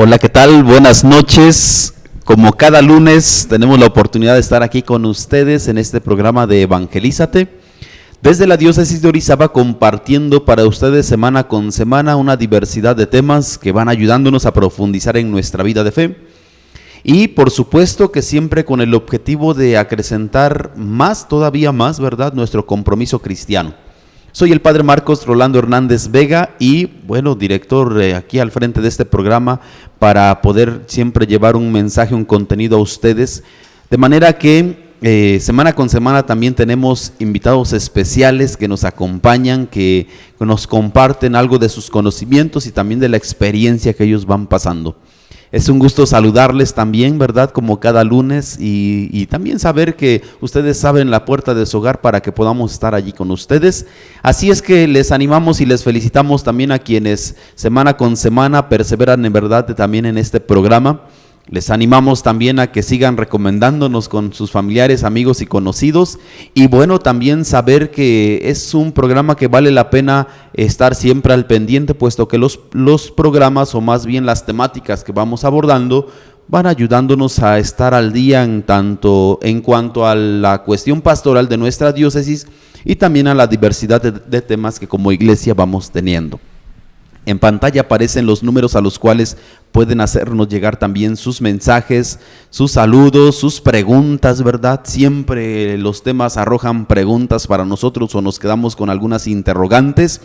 Hola, ¿qué tal? Buenas noches. Como cada lunes tenemos la oportunidad de estar aquí con ustedes en este programa de Evangelízate. Desde la diócesis de Orizaba, compartiendo para ustedes semana con semana una diversidad de temas que van ayudándonos a profundizar en nuestra vida de fe. Y por supuesto que siempre con el objetivo de acrecentar más, todavía más, ¿verdad?, nuestro compromiso cristiano. Soy el Padre Marcos Rolando Hernández Vega y, bueno, director aquí al frente de este programa para poder siempre llevar un mensaje, un contenido a ustedes. De manera que semana con semana también tenemos invitados especiales que nos acompañan, que nos comparten algo de sus conocimientos y también de la experiencia que ellos van pasando. Es un gusto saludarles también, ¿verdad?, como cada lunes y también saber que ustedes abren la puerta de su hogar para que podamos estar allí con ustedes. Así es que les animamos y les felicitamos también a quienes semana con semana perseveran en verdad también en este programa. Les animamos también a que sigan recomendándonos con sus familiares, amigos y conocidos. Y bueno, también saber que es un programa que vale la pena estar siempre al pendiente, puesto que los programas, o más bien las temáticas que vamos abordando, van ayudándonos a estar al día en cuanto a la cuestión pastoral de nuestra diócesis y también a la diversidad de temas que como iglesia vamos teniendo. En pantalla aparecen los números a los cuales pueden hacernos llegar también sus mensajes, sus saludos, sus preguntas, ¿verdad? Siempre los temas arrojan preguntas para nosotros o nos quedamos con algunas interrogantes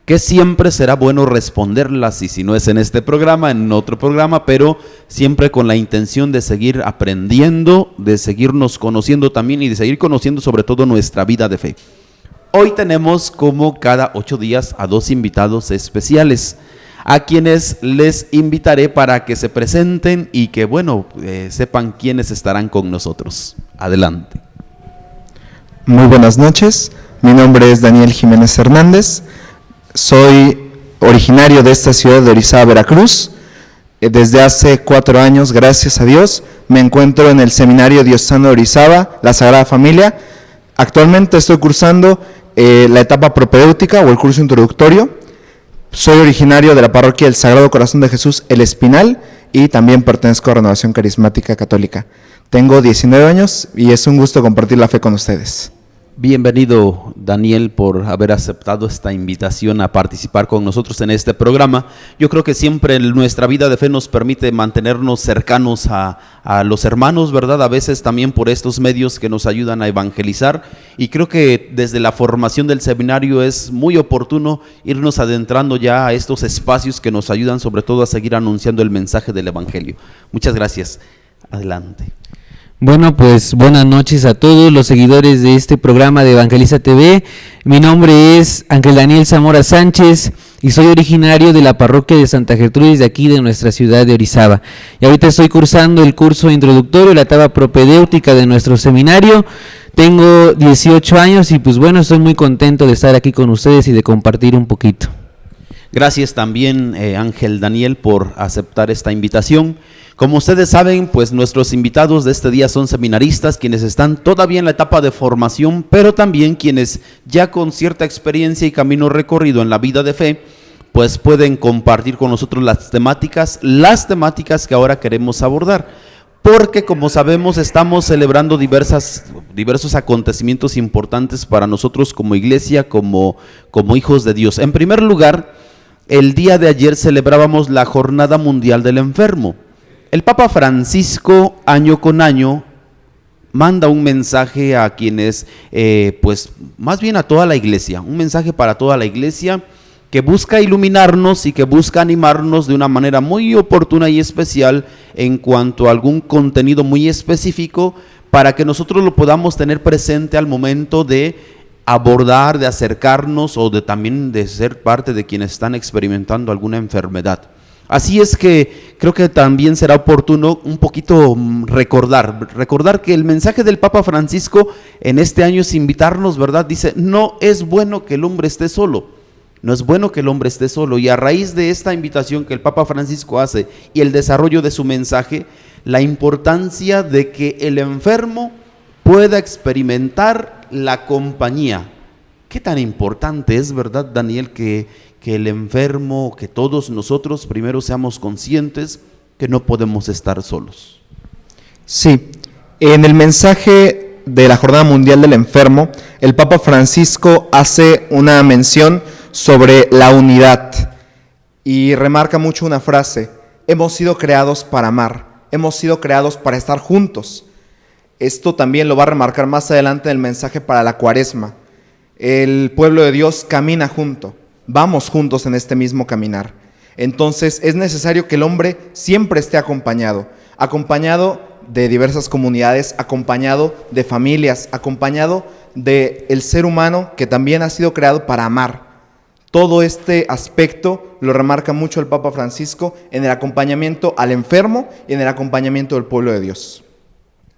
que siempre será bueno responderlas, y si no es en este programa, en otro programa, pero siempre con la intención de seguir aprendiendo, de seguirnos conociendo también y de seguir conociendo sobre todo nuestra vida de fe. Hoy tenemos, como cada 8 días, a 2 invitados especiales, a quienes les invitaré para que se presenten y que, bueno, sepan quiénes estarán con nosotros. Adelante. Muy buenas noches, mi nombre es Daniel Jiménez Hernández, soy originario de esta ciudad de Orizaba, Veracruz. Desde hace 4 años, gracias a Dios, me encuentro en el Seminario Diocesano de Orizaba, la Sagrada Familia. Actualmente estoy cursando la etapa propedéutica o el curso introductorio. Soy originario de la parroquia del Sagrado Corazón de Jesús, El Espinal, y también pertenezco a Renovación Carismática Católica. Tengo 19 años y es un gusto compartir la fe con ustedes. Bienvenido, Daniel, por haber aceptado esta invitación a participar con nosotros en este programa. Yo creo que siempre nuestra vida de fe nos permite mantenernos cercanos a los hermanos, ¿verdad? A veces también por estos medios que nos ayudan a evangelizar, y creo que desde la formación del seminario es muy oportuno irnos adentrando ya a estos espacios que nos ayudan sobre todo a seguir anunciando el mensaje del Evangelio. Muchas gracias. Adelante. Bueno, pues buenas noches a todos los seguidores de este programa de Evangeliza TV. Mi nombre es Ángel Daniel Zamora Sánchez y soy originario de la parroquia de Santa Gertrudis de aquí de nuestra ciudad de Orizaba. Y ahorita estoy cursando el curso introductorio, la etapa propedéutica de nuestro seminario. Tengo 18 años y pues bueno, estoy muy contento de estar aquí con ustedes y de compartir un poquito. Gracias también, Ángel Daniel, por aceptar esta invitación. Como ustedes saben, pues nuestros invitados de este día son seminaristas, quienes están todavía en la etapa de formación, pero también quienes ya con cierta experiencia y camino recorrido en la vida de fe, pues pueden compartir con nosotros las temáticas que ahora queremos abordar. Porque como sabemos estamos celebrando diversos acontecimientos importantes para nosotros como iglesia, como hijos de Dios. En primer lugar, el día de ayer celebrábamos la Jornada Mundial del Enfermo. El Papa Francisco, año con año, manda un mensaje a quienes, pues más bien a toda la iglesia, un mensaje para toda la iglesia que busca iluminarnos y que busca animarnos de una manera muy oportuna y especial en cuanto a algún contenido muy específico para que nosotros lo podamos tener presente al momento de abordar, de acercarnos o también de ser parte de quienes están experimentando alguna enfermedad. Así es que creo que también será oportuno un poquito recordar que el mensaje del Papa Francisco en este año es invitarnos, ¿verdad? Dice, no es bueno que el hombre esté solo, no es bueno que el hombre esté solo. Y a raíz de esta invitación que el Papa Francisco hace y el desarrollo de su mensaje, la importancia de que el enfermo pueda experimentar la compañía. ¿Qué tan importante es, verdad, Daniel, que el enfermo, que todos nosotros primero seamos conscientes que no podemos estar solos. Sí, en el mensaje de la Jornada Mundial del Enfermo, el Papa Francisco hace una mención sobre la unidad y remarca mucho una frase: hemos sido creados para amar, hemos sido creados para estar juntos. Esto también lo va a remarcar más adelante en el mensaje para la Cuaresma. El pueblo de Dios camina junto, vamos juntos en este mismo caminar. Entonces es necesario que el hombre siempre esté acompañado de diversas comunidades, acompañado de familias, acompañado del ser humano que también ha sido creado para amar. Todo este aspecto lo remarca mucho el Papa Francisco en el acompañamiento al enfermo y en el acompañamiento del pueblo de Dios.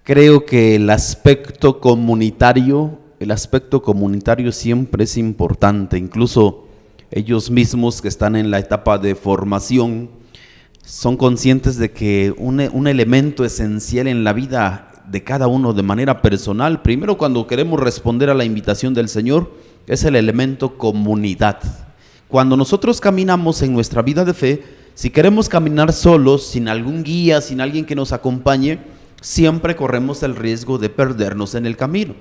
Creo que el aspecto comunitario siempre es importante. Incluso ellos mismos que están en la etapa de formación son conscientes de que un elemento esencial en la vida de cada uno de manera personal, primero cuando queremos responder a la invitación del Señor, es el elemento comunidad. Cuando nosotros caminamos en nuestra vida de fe, si queremos caminar solos, sin algún guía, sin alguien que nos acompañe, siempre corremos el riesgo de perdernos en el camino.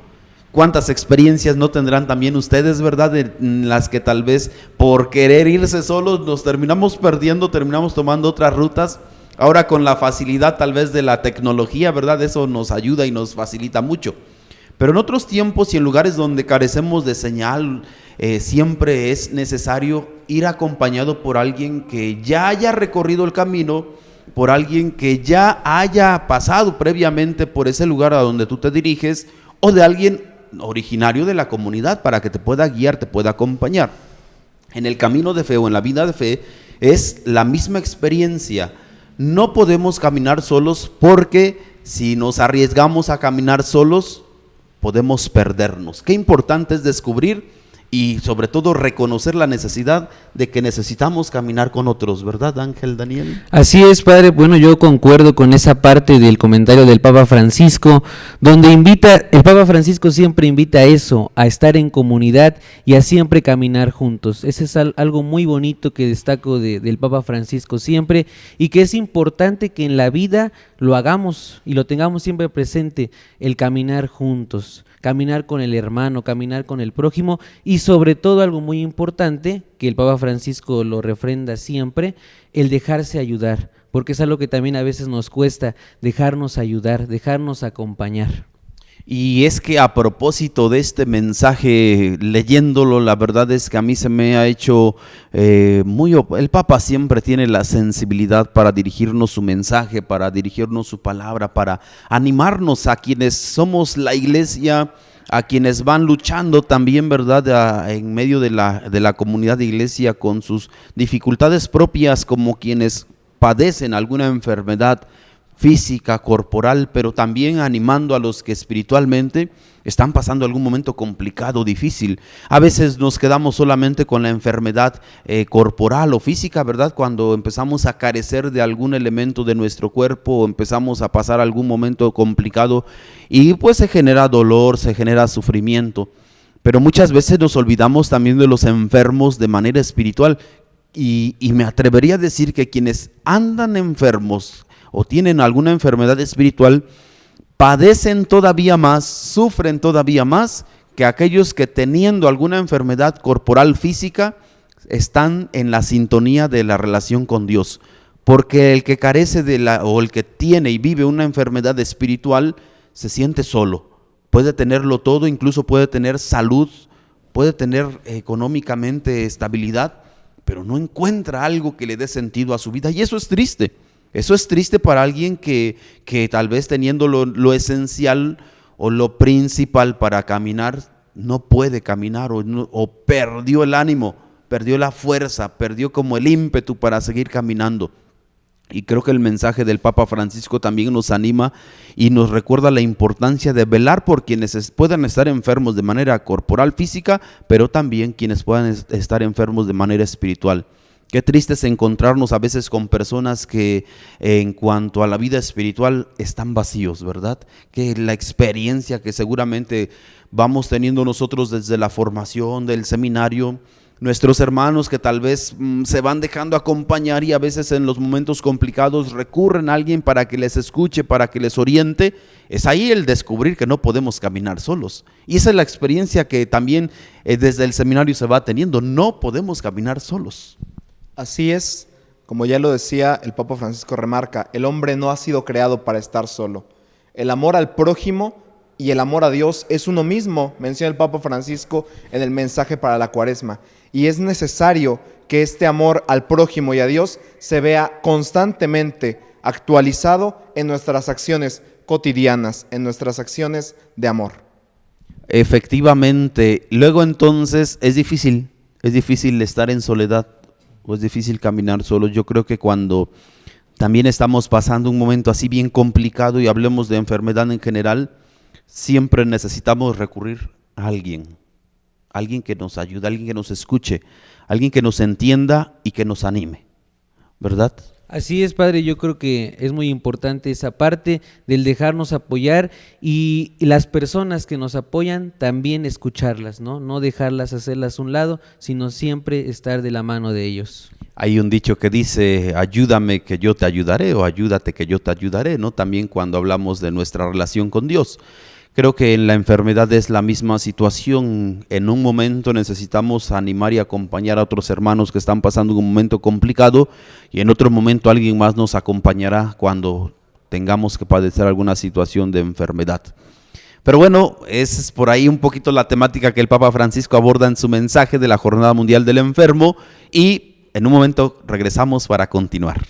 ¿Cuántas experiencias no tendrán también ustedes, verdad? En las que tal vez por querer irse solos nos terminamos perdiendo, terminamos tomando otras rutas. Ahora con la facilidad tal vez de la tecnología, ¿verdad? Eso nos ayuda y nos facilita mucho. Pero en otros tiempos y en lugares donde carecemos de señal, siempre es necesario ir acompañado por alguien que ya haya recorrido el camino, por alguien que ya haya pasado previamente por ese lugar a donde tú te diriges, o de alguien originario de la comunidad para que te pueda guiar, te pueda acompañar. En el camino de fe o en la vida de fe es la misma experiencia. No podemos caminar solos porque si nos arriesgamos a caminar solos podemos perdernos. Qué importante es descubrir y sobre todo reconocer la necesidad de que necesitamos caminar con otros, ¿verdad, Ángel Daniel? Así es, padre. Bueno, yo concuerdo con esa parte del comentario del Papa Francisco, donde el Papa Francisco siempre invita a eso, a estar en comunidad y a siempre caminar juntos. Ese es algo muy bonito que destaco del Papa Francisco siempre, y que es importante que en la vida lo hagamos y lo tengamos siempre presente, el caminar juntos, caminar con el hermano, caminar con el prójimo, y sobre todo algo muy importante que el Papa Francisco lo refrenda siempre, el dejarse ayudar, porque es algo que también a veces nos cuesta, dejarnos ayudar, dejarnos acompañar. Y es que a propósito de este mensaje, leyéndolo, la verdad es que a mí se me ha hecho el Papa siempre tiene la sensibilidad para dirigirnos su mensaje, para dirigirnos su palabra, para animarnos a quienes somos la iglesia, a quienes van luchando también, ¿verdad?, en medio de la comunidad de iglesia con sus dificultades propias, como quienes padecen alguna enfermedad física, corporal, pero también animando a los que espiritualmente están pasando algún momento complicado, difícil. A veces nos quedamos solamente con la enfermedad corporal o física, ¿verdad? Cuando empezamos a carecer de algún elemento de nuestro cuerpo o empezamos a pasar algún momento complicado y pues se genera dolor, se genera sufrimiento. Pero muchas veces nos olvidamos también de los enfermos de manera espiritual y me atrevería a decir que quienes andan enfermos o tienen alguna enfermedad espiritual, padecen todavía más, sufren todavía más que aquellos que teniendo alguna enfermedad corporal física están en la sintonía de la relación con Dios. Porque el que carece o el que tiene y vive una enfermedad espiritual se siente solo. Puede tenerlo todo, incluso puede tener salud, puede tener económicamente estabilidad, pero no encuentra algo que le dé sentido a su vida, y eso es triste. Eso es triste para alguien que tal vez teniendo lo esencial o lo principal para caminar, no puede caminar o perdió el ánimo, perdió la fuerza, perdió como el ímpetu para seguir caminando. Y creo que el mensaje del Papa Francisco también nos anima y nos recuerda la importancia de velar por quienes puedan estar enfermos de manera corporal, física, pero también quienes puedan estar enfermos de manera espiritual. Qué triste es encontrarnos a veces con personas que en cuanto a la vida espiritual están vacíos, ¿verdad? Que la experiencia que seguramente vamos teniendo nosotros desde la formación del seminario, nuestros hermanos que tal vez se van dejando acompañar y a veces en los momentos complicados recurren a alguien para que les escuche, para que les oriente. Es ahí el descubrir que no podemos caminar solos. Y esa es la experiencia que también desde el seminario se va teniendo. No podemos caminar solos. Así es, como ya lo decía el Papa Francisco, remarca, el hombre no ha sido creado para estar solo. El amor al prójimo y el amor a Dios es uno mismo, menciona el Papa Francisco en el mensaje para la Cuaresma. Y es necesario que este amor al prójimo y a Dios se vea constantemente actualizado en nuestras acciones cotidianas, en nuestras acciones de amor. Efectivamente, luego entonces es difícil estar en soledad o es difícil caminar solo. Yo creo que cuando también estamos pasando un momento así bien complicado y hablemos de enfermedad en general, siempre necesitamos recurrir a alguien que nos ayude, alguien que nos escuche, alguien que nos entienda y que nos anime, ¿verdad? Así es, padre, yo creo que es muy importante esa parte del dejarnos apoyar y las personas que nos apoyan también escucharlas, ¿no? No dejarlas hacerlas a un lado, sino siempre estar de la mano de ellos. Hay un dicho que dice, ayúdame que yo te ayudaré o ayúdate que yo te ayudaré, ¿no? También cuando hablamos de nuestra relación con Dios. Creo que en la enfermedad es la misma situación. En un momento necesitamos animar y acompañar a otros hermanos que están pasando un momento complicado y en otro momento alguien más nos acompañará cuando tengamos que padecer alguna situación de enfermedad. Pero bueno, esa es por ahí un poquito la temática que el Papa Francisco aborda en su mensaje de la Jornada Mundial del Enfermo y en un momento regresamos para continuar.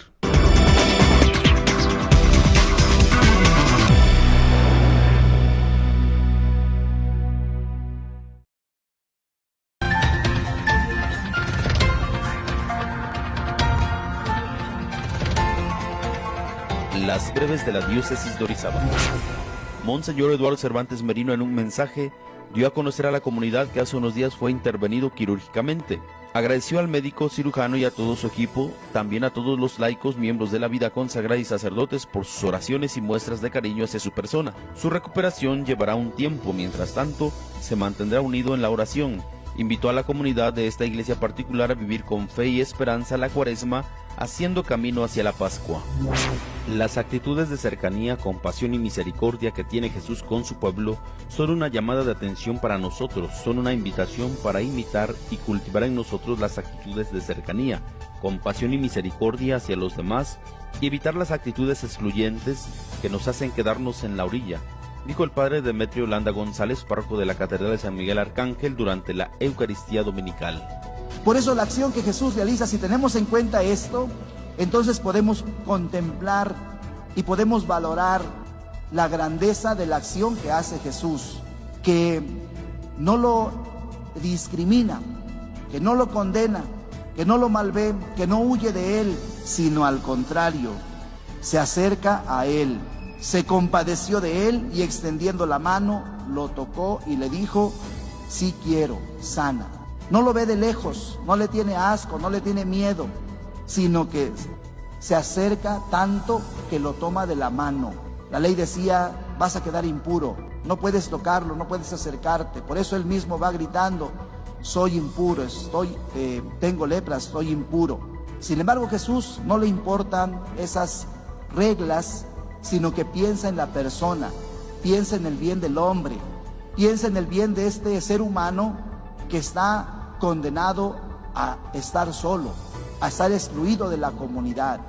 Las breves de la diócesis de Orizaba. Monseñor Eduardo Cervantes Merino en un mensaje dio a conocer a la comunidad que hace unos días fue intervenido quirúrgicamente. Agradeció al médico cirujano y a todo su equipo, también a todos los laicos, miembros de la vida consagrada y sacerdotes por sus oraciones y muestras de cariño hacia su persona. Su recuperación llevará un tiempo, mientras tanto se mantendrá unido en la oración. Invitó a la comunidad de esta iglesia particular a vivir con fe y esperanza la Cuaresma, haciendo camino hacia la Pascua. Las actitudes de cercanía, compasión y misericordia que tiene Jesús con su pueblo son una llamada de atención para nosotros, son una invitación para imitar y cultivar en nosotros las actitudes de cercanía, compasión y misericordia hacia los demás y evitar las actitudes excluyentes que nos hacen quedarnos en la orilla, dijo el padre Demetrio Landa González, párroco de la Catedral de San Miguel Arcángel, durante la Eucaristía Dominical. Por eso la acción que Jesús realiza, si tenemos en cuenta esto, entonces podemos contemplar y podemos valorar la grandeza de la acción que hace Jesús, que no lo discrimina, que no lo condena, que no lo malvé, que no huye de él, sino al contrario, se acerca a él, se compadeció de él y extendiendo la mano, lo tocó y le dijo, sí quiero, sana. No lo ve de lejos, no le tiene asco, no le tiene miedo, sino que se acerca tanto que lo toma de la mano. La ley decía, vas a quedar impuro, no puedes tocarlo, no puedes acercarte. Por eso él mismo va gritando, soy impuro, tengo lepra, estoy impuro. Sin embargo, Jesús no le importan esas reglas, sino que piensa en la persona, piensa en el bien del hombre, piensa en el bien de este ser humano que está condenado a estar solo, a estar excluido de la comunidad.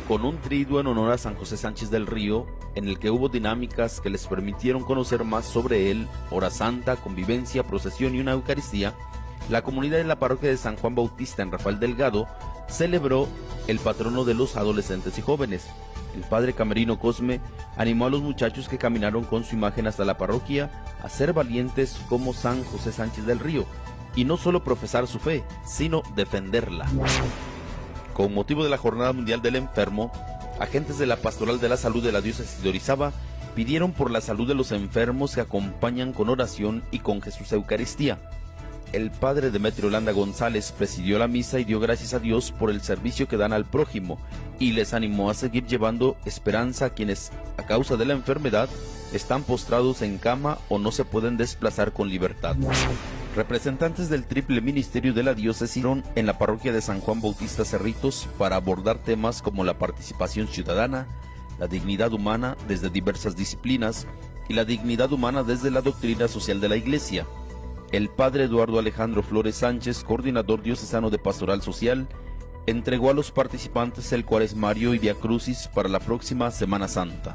Con un triduo en honor a San José Sánchez del Río, en el que hubo dinámicas que les permitieron conocer más sobre él, hora santa, convivencia, procesión y una Eucaristía, la comunidad de la parroquia de San Juan Bautista en Rafael Delgado celebró el patrono de los adolescentes y jóvenes. El padre Camerino Cosme animó a los muchachos que caminaron con su imagen hasta la parroquia a ser valientes como San José Sánchez del Río, y no solo profesar su fe, sino defenderla. Con motivo de la Jornada Mundial del Enfermo, agentes de la Pastoral de la Salud de la Diócesis de Orizaba pidieron por la salud de los enfermos que acompañan con oración y con Jesús Eucaristía. El padre Demetrio Landa González presidió la misa y dio gracias a Dios por el servicio que dan al prójimo y les animó a seguir llevando esperanza a quienes, a causa de la enfermedad, están postrados en cama o no se pueden desplazar con libertad. Representantes del triple ministerio de la diócesis en la parroquia de San Juan Bautista Cerritos para abordar temas como la participación ciudadana, la dignidad humana desde diversas disciplinas y la dignidad humana desde la doctrina social de la Iglesia. El padre Eduardo Alejandro Flores Sánchez, coordinador diocesano de Pastoral Social, entregó a los participantes el cuaresmario y Via Crucis para la próxima Semana Santa.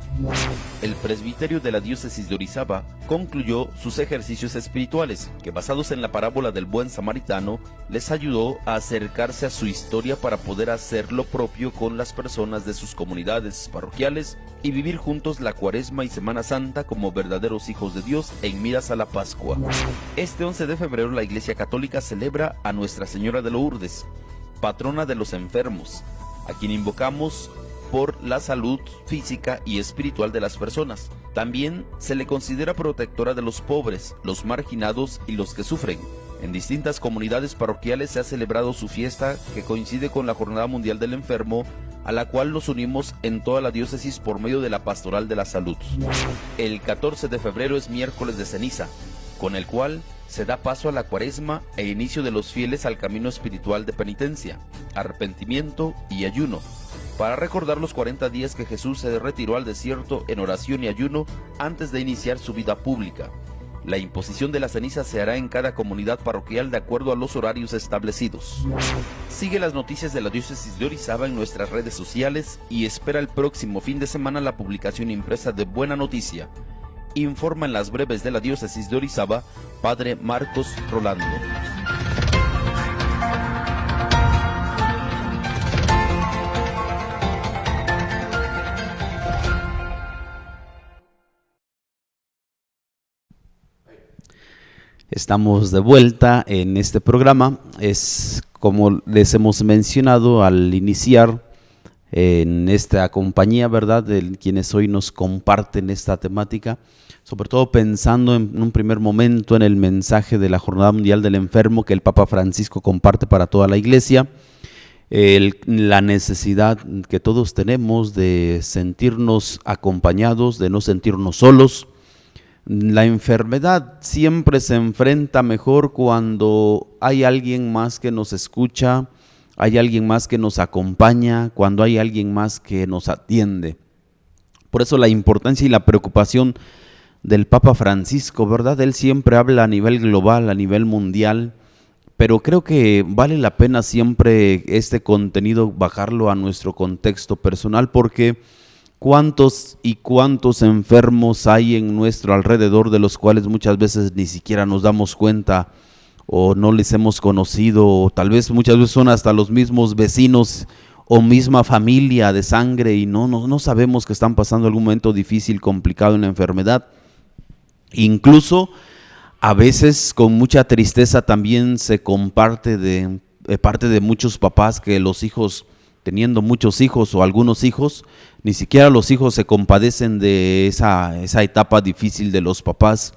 El presbiterio de la diócesis de Orizaba concluyó sus ejercicios espirituales, que basados en la parábola del buen samaritano, les ayudó a acercarse a su historia para poder hacer lo propio con las personas de sus comunidades parroquiales y vivir juntos la Cuaresma y Semana Santa como verdaderos hijos de Dios en miras a la Pascua. Este 11 de febrero la Iglesia Católica celebra a Nuestra Señora de Lourdes, patrona de los enfermos, a quien invocamos por la salud física y espiritual de las personas. También se le considera protectora de los pobres, los marginados y los que sufren. En distintas comunidades parroquiales se ha celebrado su fiesta, que coincide con la Jornada Mundial del Enfermo, a la cual nos unimos en toda la diócesis por medio de la Pastoral de la Salud. El 14 de febrero es miércoles de ceniza, con el cual se da paso a la Cuaresma e inicio de los fieles al camino espiritual de penitencia, arrepentimiento y ayuno, para recordar los 40 días que Jesús se retiró al desierto en oración y ayuno antes de iniciar su vida pública. La imposición de la ceniza se hará en cada comunidad parroquial de acuerdo a los horarios establecidos. Sigue las noticias de la diócesis de Orizaba en nuestras redes sociales y espera el próximo fin de semana la publicación impresa de Buena Noticia. Informa en las breves de la diócesis de Orizaba, Padre Marcos Rolando. Estamos de vuelta en este programa. Es como les hemos mencionado al iniciar en esta compañía, ¿verdad?, de quienes hoy nos comparten esta temática, sobre todo pensando en un primer momento en el mensaje de la Jornada Mundial del Enfermo que el Papa Francisco comparte para toda la Iglesia, la necesidad que todos tenemos de sentirnos acompañados, de no sentirnos solos. La enfermedad siempre se enfrenta mejor cuando hay alguien más que nos escucha, hay alguien más que nos acompaña, cuando hay alguien más que nos atiende. Por eso la importancia y la preocupación del Papa Francisco, ¿verdad? Él siempre habla a nivel global, a nivel mundial, pero creo que vale la pena siempre este contenido bajarlo a nuestro contexto personal, porque cuántos y cuántos enfermos hay en nuestro alrededor de los cuales muchas veces ni siquiera nos damos cuenta o no les hemos conocido, o tal vez muchas veces son hasta los mismos vecinos o misma familia de sangre y no sabemos que están pasando algún momento difícil, complicado en la enfermedad. Incluso a veces con mucha tristeza también se comparte de parte de muchos papás que los hijos, teniendo muchos hijos o algunos hijos, ni siquiera los hijos se compadecen de esa etapa difícil de los papás,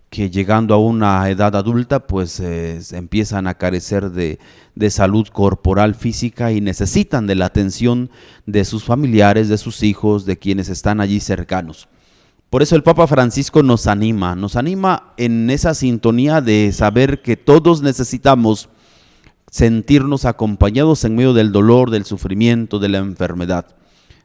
que llegando a una edad adulta pues empiezan a carecer de salud corporal, física, y necesitan de la atención de sus familiares, de sus hijos, de quienes están allí cercanos. Por eso el Papa Francisco nos anima en esa sintonía de saber que todos necesitamos sentirnos acompañados en medio del dolor, del sufrimiento, de la enfermedad.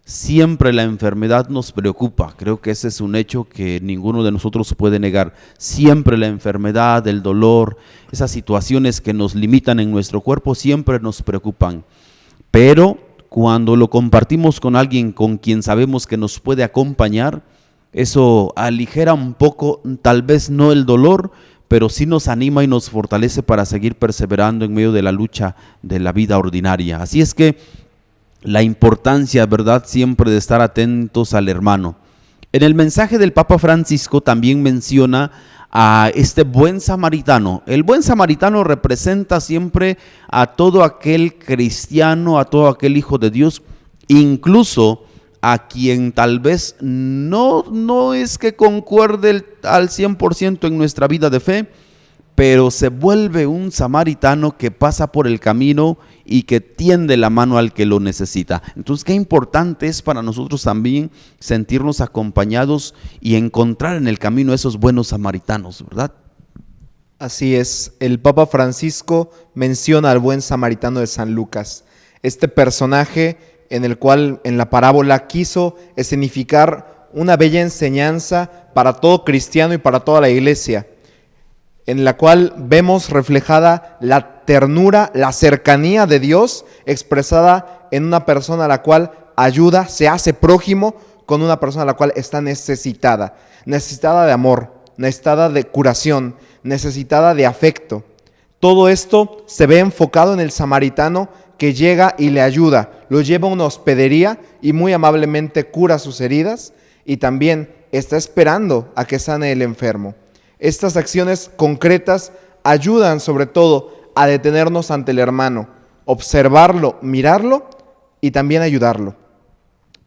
Siempre la enfermedad nos preocupa, creo que ese es un hecho que ninguno de nosotros puede negar. Siempre la enfermedad, el dolor, esas situaciones que nos limitan en nuestro cuerpo siempre nos preocupan. Pero cuando lo compartimos con alguien con quien sabemos que nos puede acompañar, eso aligera un poco, tal vez no el dolor, pero sí nos anima y nos fortalece para seguir perseverando en medio de la lucha de la vida ordinaria. Así es que la importancia, ¿verdad?, siempre de estar atentos al hermano. En el mensaje del Papa Francisco también menciona a este buen samaritano. El buen samaritano representa siempre a todo aquel cristiano, a todo aquel hijo de Dios, incluso a quien tal vez no es que concuerde al 100% en nuestra vida de fe, pero se vuelve un samaritano que pasa por el camino y que tiende la mano al que lo necesita. Entonces, qué importante es para nosotros también sentirnos acompañados y encontrar en el camino esos buenos samaritanos, ¿verdad? Así es, el Papa Francisco menciona al buen samaritano de San Lucas, este personaje en el cual en la parábola quiso escenificar una bella enseñanza para todo cristiano y para toda la iglesia, en la cual vemos reflejada la ternura, la cercanía de Dios expresada en una persona a la cual ayuda, se hace prójimo con una persona a la cual está necesitada de amor, necesitada de curación, necesitada de afecto. Todo esto se ve enfocado en el samaritano que llega y le ayuda, lo lleva a una hospedería y muy amablemente cura sus heridas y también está esperando a que sane el enfermo. Estas acciones concretas ayudan sobre todo a detenernos ante el hermano, observarlo, mirarlo y también ayudarlo.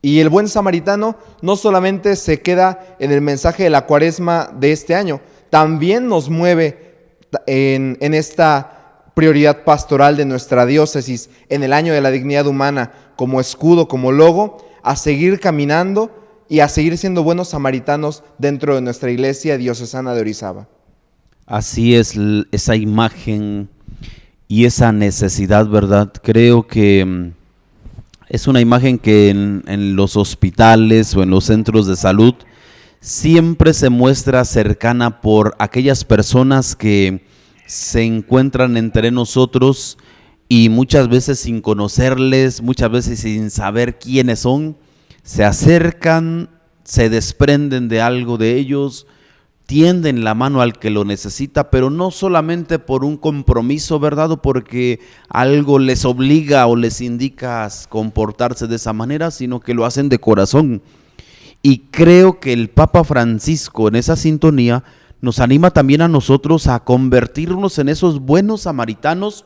Y el buen samaritano no solamente se queda en el mensaje de la Cuaresma de este año, también nos mueve en esta prioridad pastoral de nuestra diócesis, en el año de la dignidad humana, como escudo, como logo, a seguir caminando y a seguir siendo buenos samaritanos dentro de nuestra iglesia diocesana de Orizaba. Así es, esa imagen y esa necesidad, ¿verdad? Creo que es una imagen que en los hospitales o en los centros de salud siempre se muestra cercana por aquellas personas que se encuentran entre nosotros y muchas veces sin conocerles, muchas veces sin saber quiénes son, se acercan, se desprenden de algo de ellos, tienden la mano al que lo necesita, pero no solamente por un compromiso, ¿verdad? O porque algo les obliga o les indica a comportarse de esa manera, sino que lo hacen de corazón. Y creo que el Papa Francisco en esa sintonía nos anima también a nosotros a convertirnos en esos buenos samaritanos,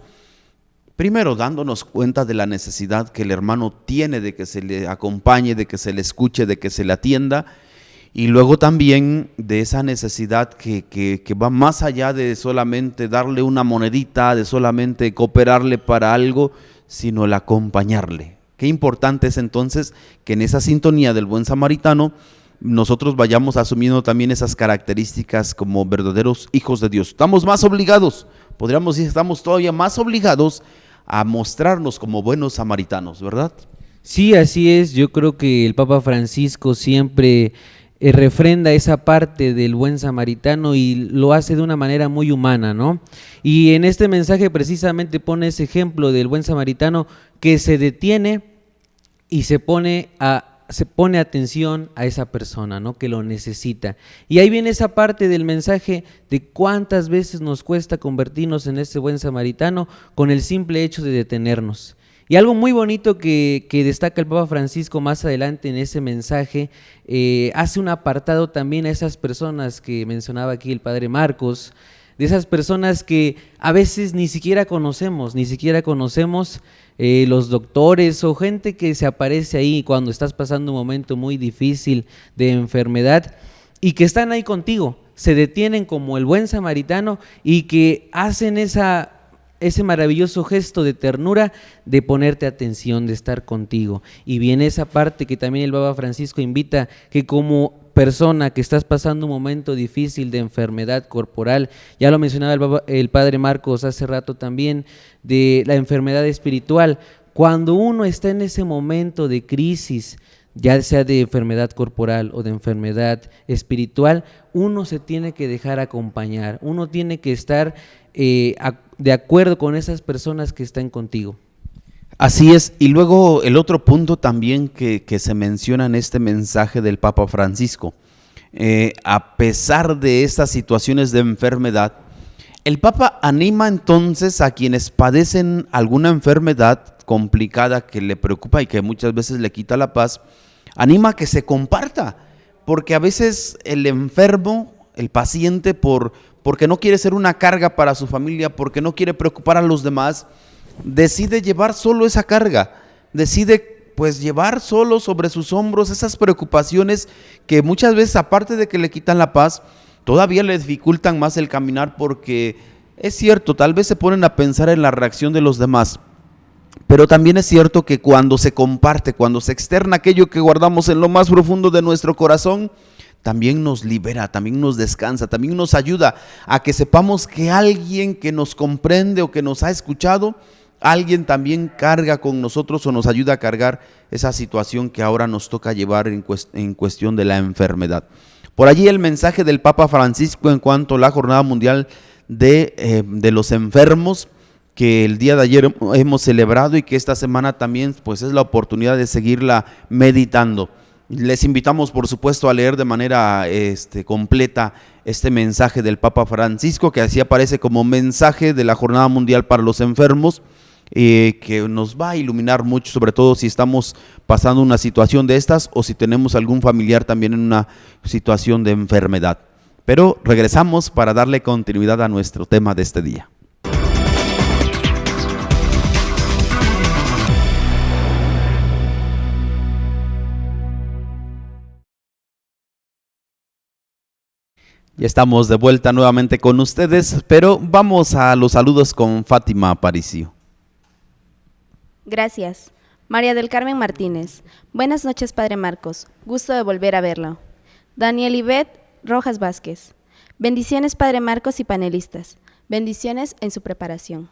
primero dándonos cuenta de la necesidad que el hermano tiene de que se le acompañe, de que se le escuche, de que se le atienda, y luego también de esa necesidad que va más allá de solamente darle una monedita, de solamente cooperarle para algo, sino el acompañarle. Qué importante es entonces que en esa sintonía del buen samaritano nosotros vayamos asumiendo también esas características como verdaderos hijos de Dios. Estamos más obligados, podríamos decir, estamos todavía más obligados a mostrarnos como buenos samaritanos, ¿verdad? Sí, así es. Yo creo que el Papa Francisco siempre refrenda esa parte del buen samaritano y lo hace de una manera muy humana, ¿no? Y en este mensaje precisamente pone ese ejemplo del buen samaritano que se detiene y se pone atención a esa persona, ¿no? Que lo necesita. Y ahí viene esa parte del mensaje de cuántas veces nos cuesta convertirnos en ese buen samaritano con el simple hecho de detenernos. Y algo muy bonito que destaca el Papa Francisco más adelante en ese mensaje, hace un apartado también a esas personas que mencionaba aquí el Padre Marcos, de esas personas que a veces ni siquiera conocemos los doctores o gente que se aparece ahí cuando estás pasando un momento muy difícil de enfermedad y que están ahí contigo, se detienen como el buen samaritano y que hacen ese maravilloso gesto de ternura de ponerte atención, de estar contigo. Y viene esa parte que también el Papa Francisco invita, que como persona que estás pasando un momento difícil de enfermedad corporal, ya lo mencionaba el Padre Marcos hace rato también, de la enfermedad espiritual, cuando uno está en ese momento de crisis, ya sea de enfermedad corporal o de enfermedad espiritual, uno se tiene que dejar acompañar, uno tiene que estar de acuerdo con esas personas que están contigo. Así es, y luego el otro punto también que se menciona en este mensaje del Papa Francisco, a pesar de estas situaciones de enfermedad, el Papa anima entonces a quienes padecen alguna enfermedad complicada que le preocupa y que muchas veces le quita la paz, anima a que se comparta, porque a veces el enfermo, el paciente, porque no quiere ser una carga para su familia, porque no quiere preocupar a los demás, decide llevar solo esa carga, decide pues llevar solo sobre sus hombros esas preocupaciones que muchas veces, aparte de que le quitan la paz, todavía le dificultan más el caminar, porque es cierto, tal vez se ponen a pensar en la reacción de los demás, pero también es cierto que cuando se comparte, cuando se externa aquello que guardamos en lo más profundo de nuestro corazón, también nos libera, también nos descansa, también nos ayuda a que sepamos que alguien que nos comprende o que nos ha escuchado, alguien también carga con nosotros o nos ayuda a cargar esa situación que ahora nos toca llevar en cuestión de la enfermedad. Por allí el mensaje del Papa Francisco en cuanto a la Jornada Mundial de los Enfermos, que el día de ayer hemos celebrado y que esta semana también pues es la oportunidad de seguirla meditando. Les invitamos por supuesto a leer de manera completa este mensaje del Papa Francisco, que así aparece como mensaje de la Jornada Mundial para los Enfermos, que nos va a iluminar mucho, sobre todo si estamos pasando una situación de estas o si tenemos algún familiar también en una situación de enfermedad. Pero regresamos para darle continuidad a nuestro tema de este día. Ya estamos de vuelta nuevamente con ustedes, pero vamos a los saludos con Fátima Aparicio. Gracias. María del Carmen Martínez. Buenas noches, Padre Marcos. Gusto de volver a verlo. Daniel Ivette Rojas Vázquez. Bendiciones, Padre Marcos y panelistas. Bendiciones en su preparación.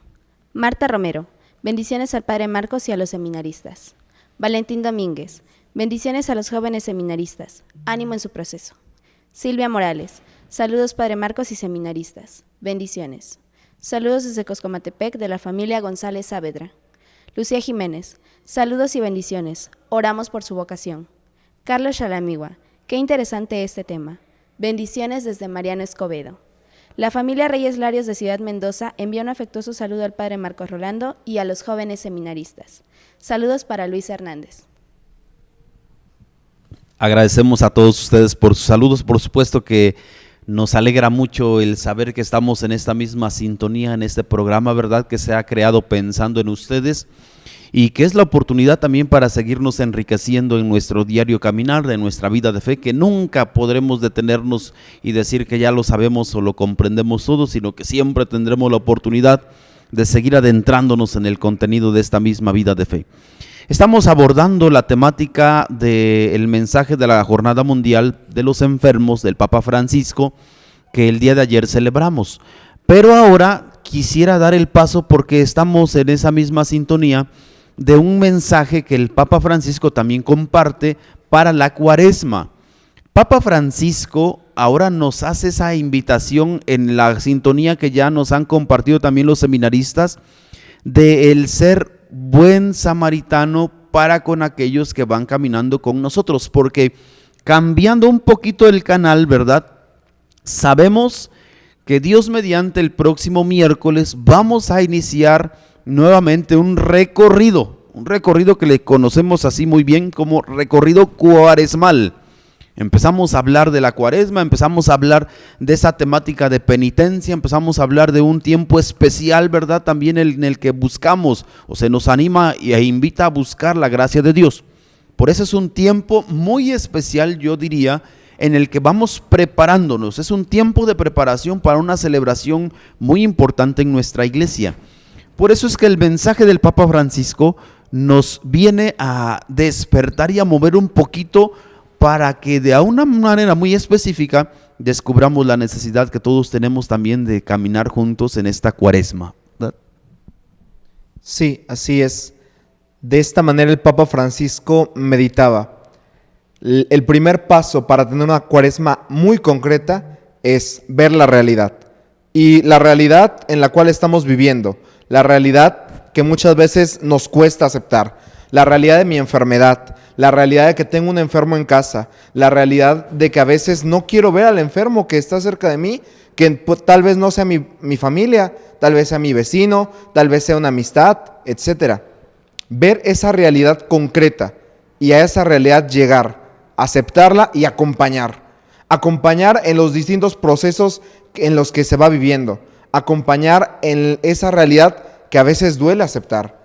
Marta Romero. Bendiciones al Padre Marcos y a los seminaristas. Valentín Domínguez. Bendiciones a los jóvenes seminaristas. Ánimo en su proceso. Silvia Morales. Saludos, Padre Marcos y seminaristas. Bendiciones. Saludos desde Coscomatepec de la familia González Saavedra. Lucía Jiménez. Saludos y bendiciones. Oramos por su vocación. Carlos Shalamigua. Qué interesante este tema. Bendiciones desde Mariano Escobedo. La familia Reyes Larios de Ciudad Mendoza envía un afectuoso saludo al Padre Marcos Rolando y a los jóvenes seminaristas. Saludos para Luis Hernández. Agradecemos a todos ustedes por sus saludos. Por supuesto que nos alegra mucho el saber que estamos en esta misma sintonía, en este programa, ¿verdad?, que se ha creado pensando en ustedes y que es la oportunidad también para seguirnos enriqueciendo en nuestro diario caminar, de nuestra vida de fe, que nunca podremos detenernos y decir que ya lo sabemos o lo comprendemos todo, sino que siempre tendremos la oportunidad de seguir adentrándonos en el contenido de esta misma vida de fe. Estamos abordando la temática del mensaje de la Jornada Mundial de los Enfermos del Papa Francisco, que el día de ayer celebramos. Pero ahora quisiera dar el paso, porque estamos en esa misma sintonía, de un mensaje que el Papa Francisco también comparte para la Cuaresma. Papa Francisco ahora nos hace esa invitación en la sintonía que ya nos han compartido también los seminaristas, de el ser buen samaritano para con aquellos que van caminando con nosotros, porque cambiando un poquito el canal, ¿verdad?, sabemos que Dios mediante el próximo miércoles vamos a iniciar nuevamente un recorrido que le conocemos así muy bien como recorrido cuaresmal. Empezamos a hablar de la Cuaresma, empezamos a hablar de esa temática de penitencia, empezamos a hablar de un tiempo especial, ¿verdad?, también en el que buscamos o se nos anima e invita a buscar la gracia de Dios. Por eso es un tiempo muy especial, yo diría, en el que vamos preparándonos. Es un tiempo de preparación para una celebración muy importante en nuestra iglesia. Por eso es que el mensaje del Papa Francisco nos viene a despertar y a mover un poquito, para que de una manera muy específica descubramos la necesidad que todos tenemos también de caminar juntos en esta Cuaresma, ¿verdad? Sí, así es. De esta manera el Papa Francisco meditaba. El primer paso para tener una Cuaresma muy concreta es ver la realidad. Y la realidad en la cual estamos viviendo, la realidad que muchas veces nos cuesta aceptar, la realidad de mi enfermedad, la realidad de que tengo un enfermo en casa, la realidad de que a veces no quiero ver al enfermo que está cerca de mí, que tal vez no sea mi familia, tal vez sea mi vecino, tal vez sea una amistad, etc. Ver esa realidad concreta y a esa realidad llegar, aceptarla y acompañar en los distintos procesos en los que se va viviendo, acompañar en esa realidad que a veces duele aceptar.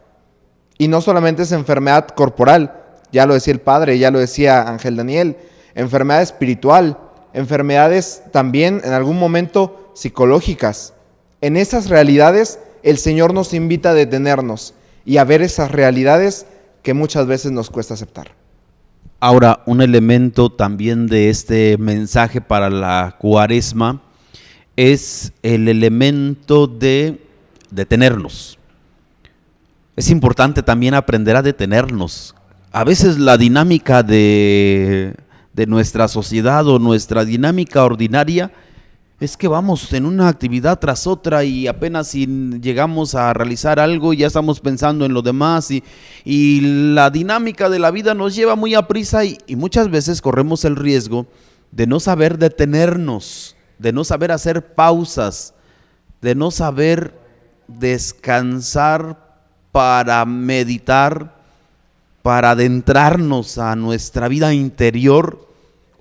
Y no solamente es enfermedad corporal, ya lo decía el Padre, ya lo decía Ángel Daniel, enfermedad espiritual, enfermedades también en algún momento psicológicas. En esas realidades el Señor nos invita a detenernos y a ver esas realidades que muchas veces nos cuesta aceptar. Ahora, un elemento también de este mensaje para la Cuaresma es el elemento de detenernos. Es importante también aprender a detenernos. A veces la dinámica de nuestra sociedad o nuestra dinámica ordinaria es que vamos en una actividad tras otra y apenas si llegamos a realizar algo ya estamos pensando en lo demás y la dinámica de la vida nos lleva muy a prisa y muchas veces corremos el riesgo de no saber detenernos, de no saber hacer pausas, de no saber descansar para meditar, para adentrarnos a nuestra vida interior,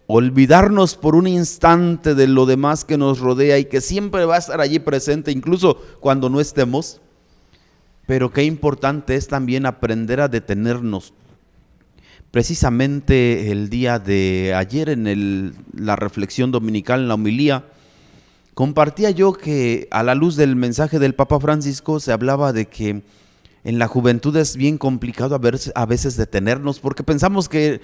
olvidarnos por un instante de lo demás que nos rodea y que siempre va a estar allí presente, incluso cuando no estemos. Pero qué importante es también aprender a detenernos. Precisamente el día de ayer en la reflexión dominical, en la homilía, compartía yo que a la luz del mensaje del Papa Francisco se hablaba de que en la juventud es bien complicado a veces detenernos porque pensamos que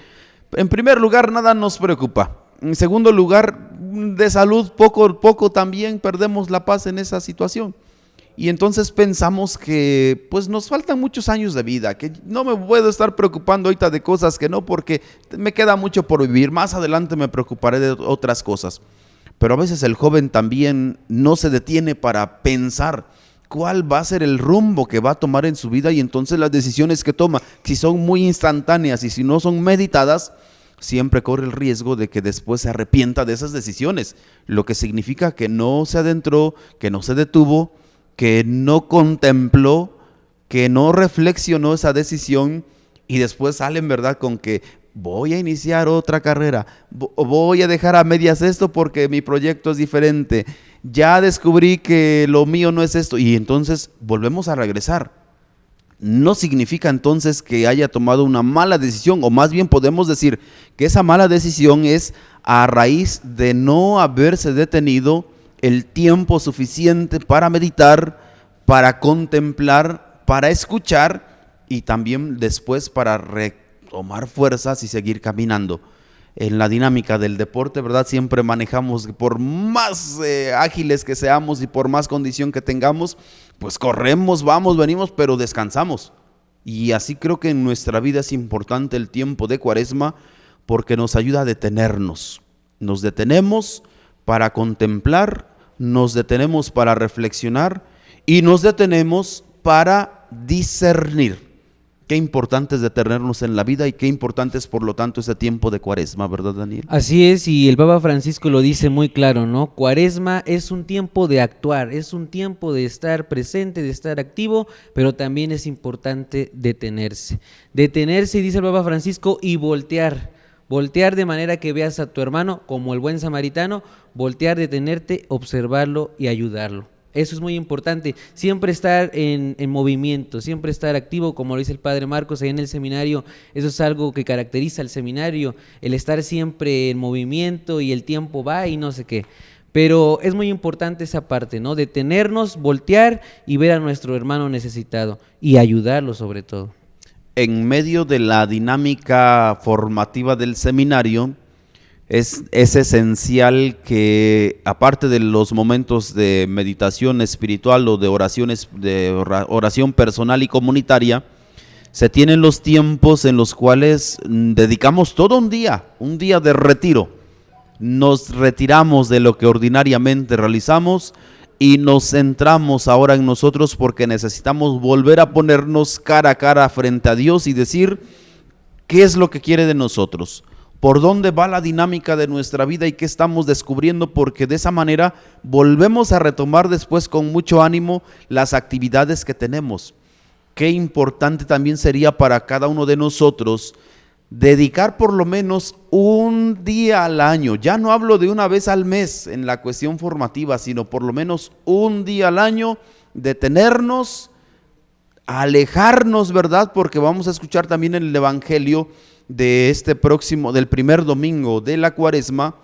en primer lugar nada nos preocupa, en segundo lugar de salud poco también perdemos la paz en esa situación y entonces pensamos que pues nos faltan muchos años de vida, que no me puedo estar preocupando ahorita de cosas que no porque me queda mucho por vivir, más adelante me preocuparé de otras cosas. Pero a veces el joven también no se detiene para pensar cuál va a ser el rumbo que va a tomar en su vida y entonces las decisiones que toma, si son muy instantáneas y si no son meditadas, siempre corre el riesgo de que después se arrepienta de esas decisiones, lo que significa que no se adentró, que no se detuvo, que no contempló, que no reflexionó esa decisión y después sale en verdad con que voy a iniciar otra carrera, voy a dejar a medias esto porque mi proyecto es diferente, ya descubrí que lo mío no es esto y entonces volvemos a regresar. No significa entonces que haya tomado una mala decisión, o más bien podemos decir que esa mala decisión es a raíz de no haberse detenido el tiempo suficiente para meditar, para contemplar, para escuchar y también después para retomar fuerzas y seguir caminando. En la dinámica del deporte, ¿verdad? Siempre manejamos, por más ágiles que seamos y por más condición que tengamos, pues corremos, vamos, venimos, pero descansamos. Y así creo que en nuestra vida es importante el tiempo de Cuaresma porque nos ayuda a detenernos. Nos detenemos para contemplar, nos detenemos para reflexionar y nos detenemos para discernir. Qué importante es detenernos en la vida y qué importante es por lo tanto ese tiempo de Cuaresma, ¿verdad, Daniel? Así es, y el Papa Francisco lo dice muy claro, ¿no? Cuaresma es un tiempo de actuar, es un tiempo de estar presente, de estar activo, pero también es importante detenerse. Detenerse, dice el Papa Francisco, y voltear de manera que veas a tu hermano como el buen samaritano, voltear, detenerte, observarlo y ayudarlo. Eso es muy importante, siempre estar en movimiento, siempre estar activo, como lo dice el Padre Marcos ahí en el seminario. Eso es algo que caracteriza al seminario, el estar siempre en movimiento y el tiempo va y no sé qué. Pero es muy importante esa parte, ¿no? Detenernos, voltear y ver a nuestro hermano necesitado y ayudarlo sobre todo. En medio de la dinámica formativa del seminario, es esencial que, aparte de los momentos de meditación espiritual o de oración personal y comunitaria, se tienen los tiempos en los cuales dedicamos todo un día de retiro. Nos retiramos de lo que ordinariamente realizamos y nos centramos ahora en nosotros porque necesitamos volver a ponernos cara a cara frente a Dios y decir qué es lo que quiere de nosotros. Por dónde va la dinámica de nuestra vida y qué estamos descubriendo, porque de esa manera volvemos a retomar después con mucho ánimo las actividades que tenemos. Qué importante también sería para cada uno de nosotros dedicar por lo menos un día al año. Ya no hablo de una vez al mes en la cuestión formativa, sino por lo menos un día al año, detenernos, alejarnos, ¿verdad? Porque vamos a escuchar también en el Evangelio del primer domingo de la Cuaresma,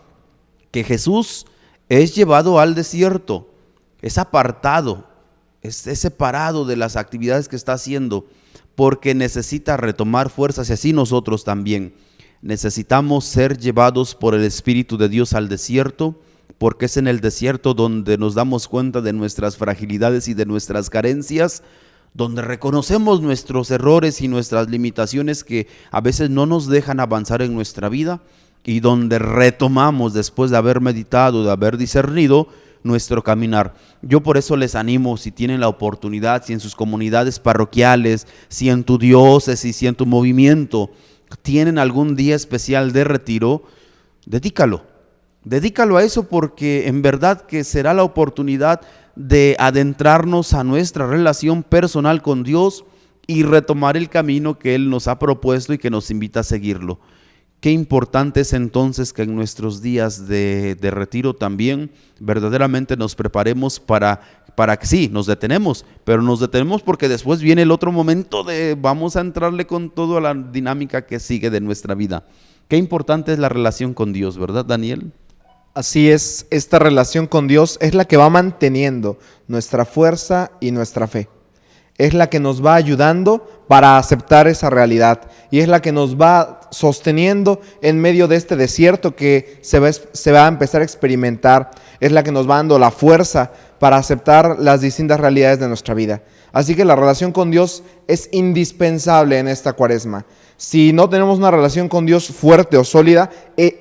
que Jesús es llevado al desierto, es apartado, es separado de las actividades que está haciendo, porque necesita retomar fuerzas y así nosotros también. necesitamos ser llevados por el Espíritu de Dios al desierto, porque es en el desierto donde nos damos cuenta de nuestras fragilidades y de nuestras carencias, donde reconocemos nuestros errores y nuestras limitaciones que a veces no nos dejan avanzar en nuestra vida, y donde retomamos, después de haber meditado, de haber discernido, nuestro caminar. Yo por eso les animo, si tienen la oportunidad, si en sus comunidades parroquiales, si en tu diócesis, si en tu movimiento tienen algún día especial de retiro, dedícalo a eso, porque en verdad que será la oportunidad de adentrarnos a nuestra relación personal con Dios y retomar el camino que Él nos ha propuesto y que nos invita a seguirlo. Qué importante es entonces que en nuestros días de retiro también verdaderamente nos preparemos para que sí, nos detenemos, pero nos detenemos porque después viene el otro momento de vamos a entrarle con toda la dinámica que sigue de nuestra vida. Qué importante es la relación con Dios, ¿verdad, Daniel? Así es, esta relación con Dios es la que va manteniendo nuestra fuerza y nuestra fe. Es la que nos va ayudando para aceptar esa realidad y es la que nos va sosteniendo en medio de este desierto que se va a empezar a experimentar. Es la que nos va dando la fuerza para aceptar las distintas realidades de nuestra vida. Así que la relación con Dios es indispensable en esta cuaresma. Si no tenemos una relación con Dios fuerte o sólida,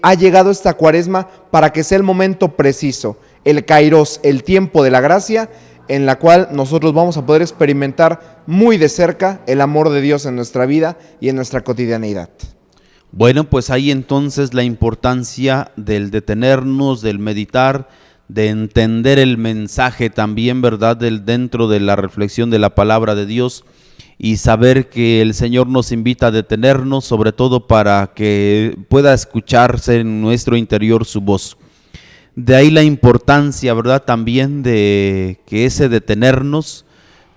ha llegado esta cuaresma para que sea el momento preciso, el kairos, el tiempo de la gracia, en la cual nosotros vamos a poder experimentar muy de cerca el amor de Dios en nuestra vida y en nuestra cotidianidad. Bueno, pues ahí entonces la importancia del detenernos, del meditar, de entender el mensaje también, ¿verdad?, dentro de la reflexión de la palabra de Dios, y saber que el Señor nos invita a detenernos, sobre todo para que pueda escucharse en nuestro interior su voz. De ahí la importancia, ¿verdad?, también de que ese detenernos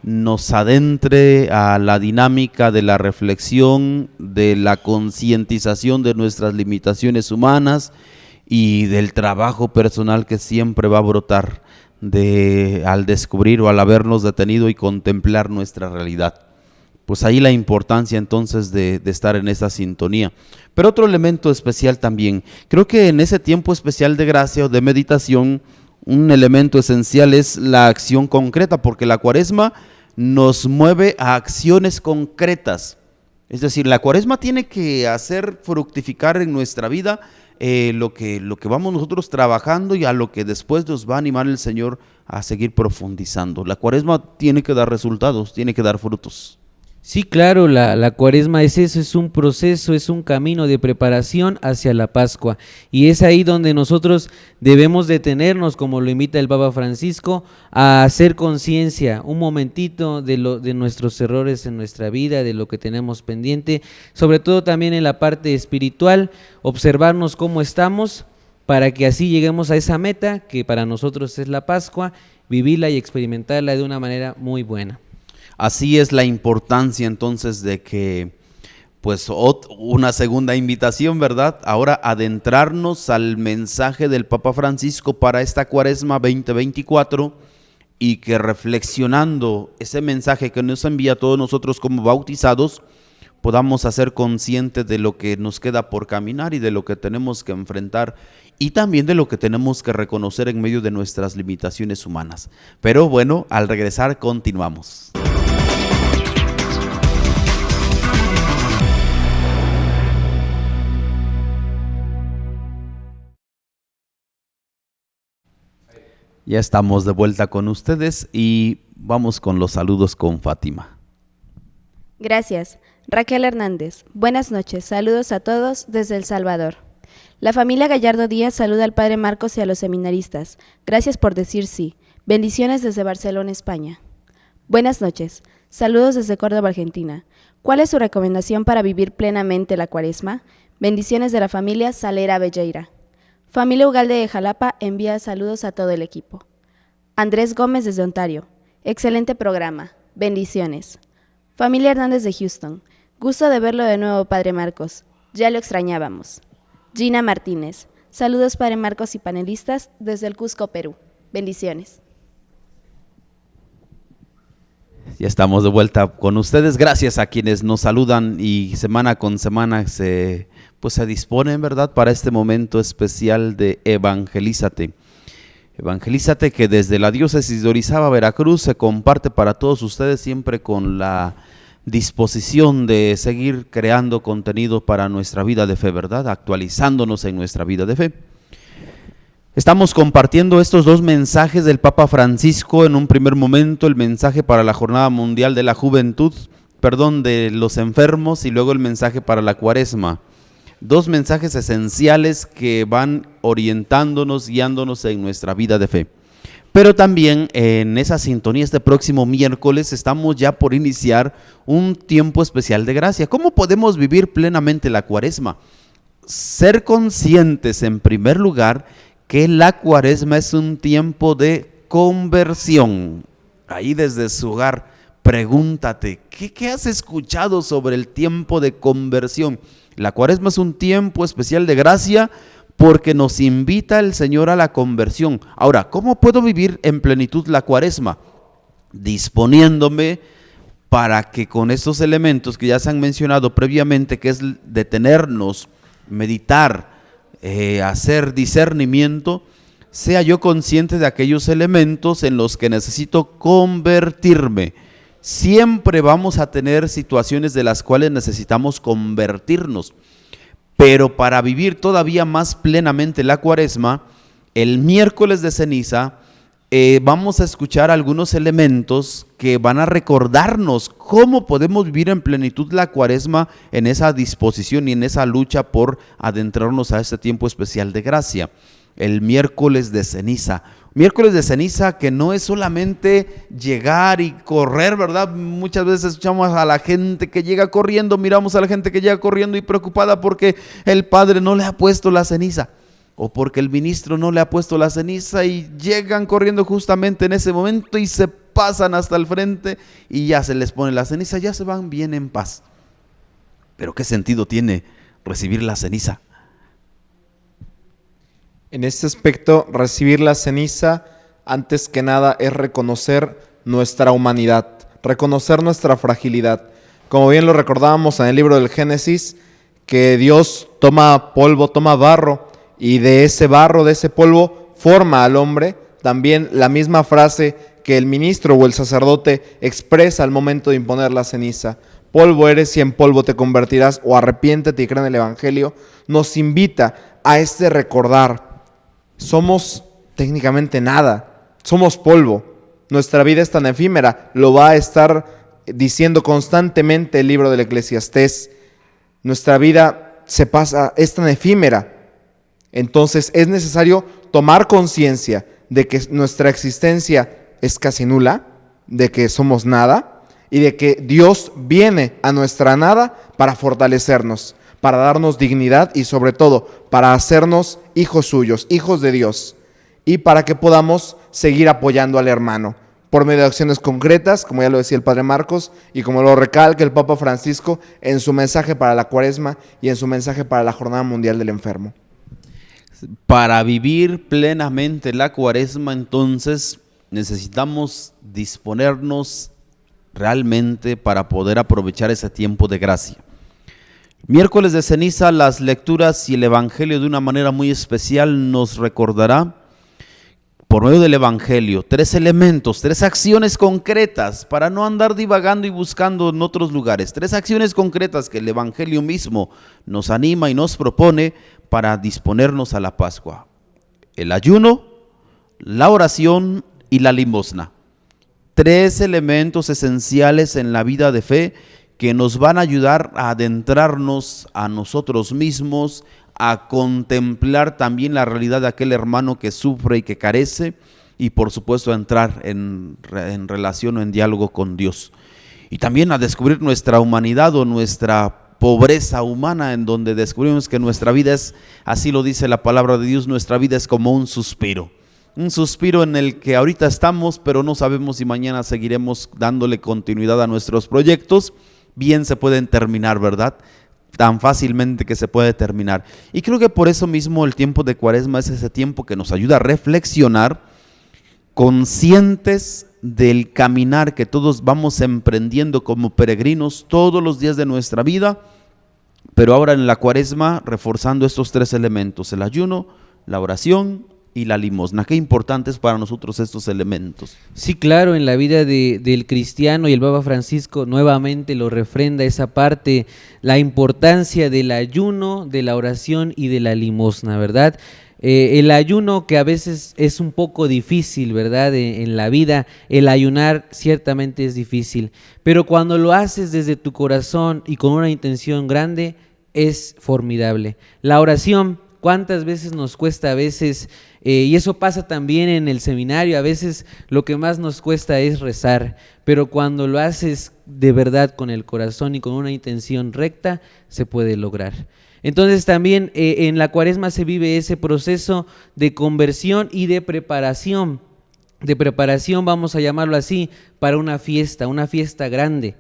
nos adentre a la dinámica de la reflexión, de la concientización de nuestras limitaciones humanas y del trabajo personal que siempre va a brotar al descubrir o al habernos detenido y contemplar nuestra realidad. Pues ahí la importancia entonces de estar en esa sintonía. Pero otro elemento especial también, creo que en ese tiempo especial de gracia o de meditación, un elemento esencial es la acción concreta, porque la cuaresma nos mueve a acciones concretas. Es decir, la cuaresma tiene que hacer fructificar en nuestra vida lo que vamos nosotros trabajando y a lo que después nos va a animar el Señor a seguir profundizando. La cuaresma tiene que dar resultados, tiene que dar frutos. Sí, claro, la cuaresma es eso, es un proceso, es un camino de preparación hacia la Pascua, y es ahí donde nosotros debemos detenernos, como lo invita el Papa Francisco, a hacer conciencia, un momentito de nuestros errores en nuestra vida, de lo que tenemos pendiente, sobre todo también en la parte espiritual, observarnos cómo estamos, para que así lleguemos a esa meta, que para nosotros es la Pascua, vivirla y experimentarla de una manera muy buena. Así es la importancia entonces de que, pues una segunda invitación, ¿verdad? Ahora adentrarnos al mensaje del Papa Francisco para esta Cuaresma 2024 y que reflexionando ese mensaje que nos envía a todos nosotros como bautizados, podamos hacer conscientes de lo que nos queda por caminar y de lo que tenemos que enfrentar y también de lo que tenemos que reconocer en medio de nuestras limitaciones humanas. Pero bueno, al regresar continuamos. Ya estamos de vuelta con ustedes y vamos con los saludos con Fátima. Gracias. Raquel Hernández. Buenas noches. Saludos a todos desde El Salvador. La familia Gallardo Díaz saluda al Padre Marcos y a los seminaristas. Gracias por decir sí. Bendiciones desde Barcelona, España. Buenas noches. Saludos desde Córdoba, Argentina. ¿Cuál es su recomendación para vivir plenamente la Cuaresma? Bendiciones de la familia Salera Belleira. Familia Ugalde de Jalapa envía saludos a todo el equipo. Andrés Gómez desde Ontario. Excelente programa. Bendiciones. Familia Hernández de Houston. Gusto de verlo de nuevo, Padre Marcos. Ya lo extrañábamos. Gina Martínez. Saludos, Padre Marcos y panelistas desde el Cusco, Perú. Bendiciones. Ya estamos de vuelta con ustedes. Gracias a quienes nos saludan y semana con semana se disponen, ¿verdad?, para este momento especial de Evangelízate. Evangelízate, que desde la diócesis de Orizaba, Veracruz, se comparte para todos ustedes, siempre con la disposición de seguir creando contenido para nuestra vida de fe, ¿verdad?, actualizándonos en nuestra vida de fe. Estamos compartiendo estos dos mensajes del Papa Francisco. En un primer momento el mensaje para la Jornada Mundial de la Juventud, de los enfermos, y luego el mensaje para la Cuaresma. Dos mensajes esenciales que van orientándonos, guiándonos en nuestra vida de fe. Pero también en esa sintonía, este próximo miércoles estamos ya por iniciar un tiempo especial de gracia. ¿Cómo podemos vivir plenamente la Cuaresma? Ser conscientes, en primer lugar, que la Cuaresma es un tiempo de conversión. Ahí desde su hogar, pregúntate, ¿qué has escuchado sobre el tiempo de conversión? La Cuaresma es un tiempo especial de gracia porque nos invita el Señor a la conversión. Ahora, ¿cómo puedo vivir en plenitud la Cuaresma? Disponiéndome para que con estos elementos que ya se han mencionado previamente, que es detenernos, meditar, hacer discernimiento, sea yo consciente de aquellos elementos en los que necesito convertirme. Siempre vamos a tener situaciones de las cuales necesitamos convertirnos, pero para vivir todavía más plenamente la Cuaresma, el miércoles de ceniza vamos a escuchar algunos elementos que van a recordarnos cómo podemos vivir en plenitud la Cuaresma, en esa disposición y en esa lucha por adentrarnos a este tiempo especial de gracia. El miércoles de ceniza. Miércoles de ceniza que no es solamente llegar y correr, ¿verdad? Muchas veces escuchamos a la gente que llega corriendo, miramos a la gente que llega corriendo y preocupada porque el padre no le ha puesto la ceniza, o porque el ministro no le ha puesto la ceniza, y llegan corriendo justamente en ese momento y se pasan hasta el frente y ya se les pone la ceniza, ya se van bien en paz. Pero ¿qué sentido tiene recibir la ceniza? En este aspecto, recibir la ceniza, antes que nada, es reconocer nuestra humanidad, reconocer nuestra fragilidad. Como bien lo recordábamos en el libro del Génesis, que Dios toma polvo, toma barro, y de ese barro, de ese polvo, forma al hombre. También la misma frase que el ministro o el sacerdote expresa al momento de imponer la ceniza: polvo eres y en polvo te convertirás, o arrepiéntete y cree en el Evangelio, nos invita a este recordar. Somos técnicamente nada, somos polvo. Nuestra vida es tan efímera, lo va a estar diciendo constantemente el libro del Eclesiastés. Nuestra vida se pasa, es tan efímera. Entonces es necesario tomar conciencia de que nuestra existencia es casi nula, de que somos nada, y de que Dios viene a nuestra nada para fortalecernos, para darnos dignidad y sobre todo para hacernos hijos suyos, hijos de Dios, y para que podamos seguir apoyando al hermano por medio de acciones concretas, como ya lo decía el Padre Marcos y como lo recalca el Papa Francisco en su mensaje para la Cuaresma y en su mensaje para la Jornada Mundial del Enfermo. Para vivir plenamente la Cuaresma, entonces, necesitamos disponernos realmente para poder aprovechar ese tiempo de gracia. Miércoles de ceniza, las lecturas y el Evangelio de una manera muy especial nos recordará, por medio del Evangelio, tres elementos, tres acciones concretas, para no andar divagando y buscando en otros lugares. Tres acciones concretas que el Evangelio mismo nos anima y nos propone para disponernos a la Pascua: el ayuno, la oración y la limosna. Tres elementos esenciales en la vida de fe que nos van a ayudar a adentrarnos a nosotros mismos, a contemplar también la realidad de aquel hermano que sufre y que carece, y por supuesto a entrar en relación o en diálogo con Dios. Y también a descubrir nuestra humanidad o nuestra pobreza humana, en donde descubrimos que nuestra vida es, así lo dice la palabra de Dios, nuestra vida es como un suspiro en el que ahorita estamos, pero no sabemos si mañana seguiremos dándole continuidad a nuestros proyectos. Bien se pueden terminar, ¿verdad? Tan fácilmente que se puede terminar. Y creo que por eso mismo el tiempo de Cuaresma es ese tiempo que nos ayuda a reflexionar, conscientes del caminar que todos vamos emprendiendo como peregrinos todos los días de nuestra vida, pero ahora en la Cuaresma reforzando estos tres elementos: el ayuno, la oración y la limosna. Qué importantes para nosotros estos elementos. Sí, claro, en la vida del cristiano, y el Papa Francisco nuevamente lo refrenda esa parte, la importancia del ayuno, de la oración y de la limosna, ¿verdad? El ayuno, que a veces es un poco difícil, ¿verdad? En la vida, el ayunar ciertamente es difícil, pero cuando lo haces desde tu corazón y con una intención grande, es formidable. La oración, ¿cuántas veces nos cuesta a veces? Y eso pasa también en el seminario, a veces lo que más nos cuesta es rezar, pero cuando lo haces de verdad con el corazón y con una intención recta, se puede lograr. Entonces también en la Cuaresma se vive ese proceso de conversión y de preparación, vamos a llamarlo así, para una fiesta grande.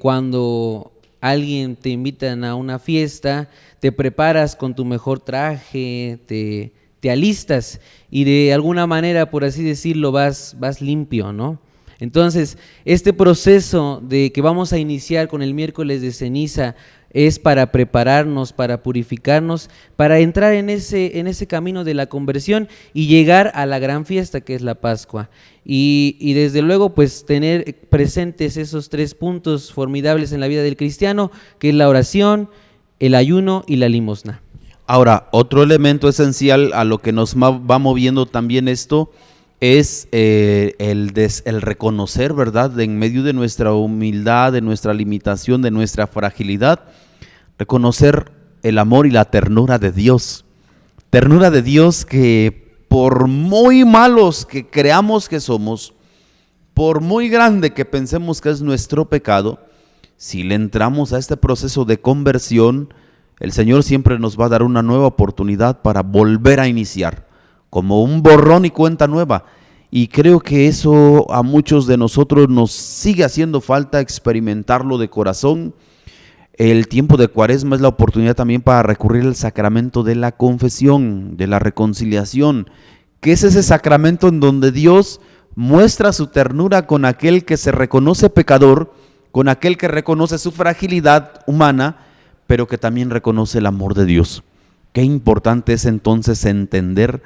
Cuando alguien te invitan a una fiesta, te preparas con tu mejor traje, te alistas y de alguna manera, por así decirlo, vas limpio, ¿no? Entonces, este proceso de que vamos a iniciar con el miércoles de ceniza es para prepararnos, para purificarnos, para entrar en ese camino de la conversión y llegar a la gran fiesta que es la Pascua. Y desde luego, pues tener presentes esos tres puntos formidables en la vida del cristiano, que es la oración, el ayuno y la limosna. Ahora, otro elemento esencial a lo que nos va moviendo también esto es el reconocer, ¿verdad?, en medio de nuestra humildad, de nuestra limitación, de nuestra fragilidad, reconocer el amor y la ternura de Dios. Ternura de Dios que por muy malos que creamos que somos, por muy grande que pensemos que es nuestro pecado, si le entramos a este proceso de conversión, el Señor siempre nos va a dar una nueva oportunidad para volver a iniciar, como un borrón y cuenta nueva. Y creo que eso a muchos de nosotros nos sigue haciendo falta experimentarlo de corazón. El tiempo de Cuaresma es la oportunidad también para recurrir al sacramento de la confesión, de la reconciliación, que es ese sacramento en donde Dios muestra su ternura con aquel que se reconoce pecador, con aquel que reconoce su fragilidad humana, pero que también reconoce el amor de Dios. Qué importante es entonces entender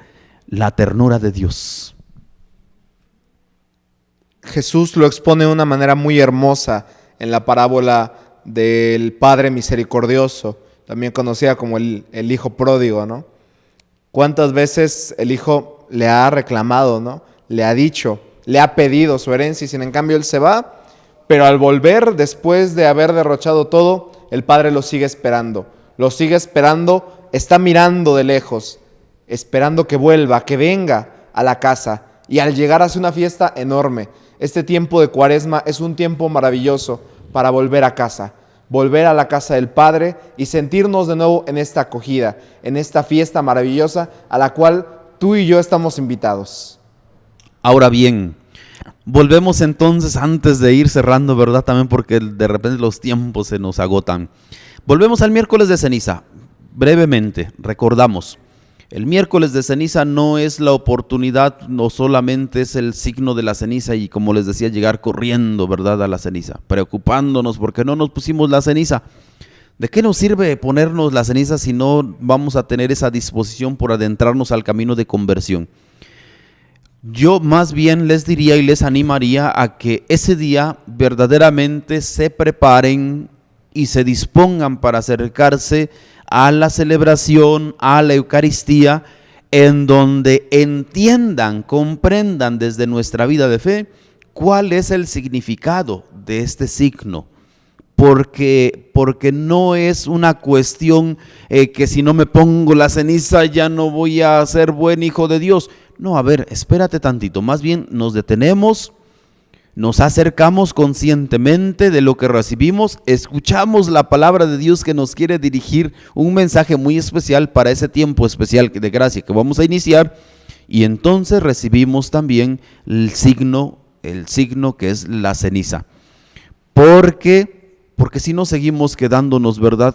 la ternura de Dios. Jesús lo expone de una manera muy hermosa en la parábola del Padre Misericordioso, también conocida como el Hijo Pródigo, ¿no? ¿Cuántas veces el Hijo le ha reclamado, ¿no? Le ha dicho, le ha pedido su herencia y sin en cambio él se va, pero al volver, después de haber derrochado todo, el Padre lo sigue esperando, está mirando de lejos, esperando que vuelva, que venga a la casa, y al llegar hace una fiesta enorme. Este tiempo de Cuaresma es un tiempo maravilloso para volver a casa, volver a la casa del Padre y sentirnos de nuevo en esta acogida, en esta fiesta maravillosa a la cual tú y yo estamos invitados. Ahora bien, volvemos entonces, antes de ir cerrando, ¿verdad? También porque de repente los tiempos se nos agotan. Volvemos al miércoles de ceniza. Brevemente, recordamos, el miércoles de ceniza no es la oportunidad, no solamente es el signo de la ceniza y, como les decía, llegar corriendo, ¿verdad?, a la ceniza, preocupándonos porque no nos pusimos la ceniza. ¿De qué nos sirve ponernos la ceniza si no vamos a tener esa disposición por adentrarnos al camino de conversión? Yo más bien les diría y les animaría a que ese día verdaderamente se preparen y se dispongan para acercarse a la celebración, a la Eucaristía, en donde entiendan, comprendan desde nuestra vida de fe cuál es el significado de este signo. Porque no es una cuestión que si no me pongo la ceniza ya no voy a ser buen hijo de Dios. No, a ver, espérate tantito, más bien nos detenemos, nos acercamos conscientemente de lo que recibimos, escuchamos la palabra de Dios que nos quiere dirigir un mensaje muy especial para ese tiempo especial de gracia que vamos a iniciar, y entonces recibimos también el signo que es la ceniza. Porque si no seguimos quedándonos, ¿verdad?,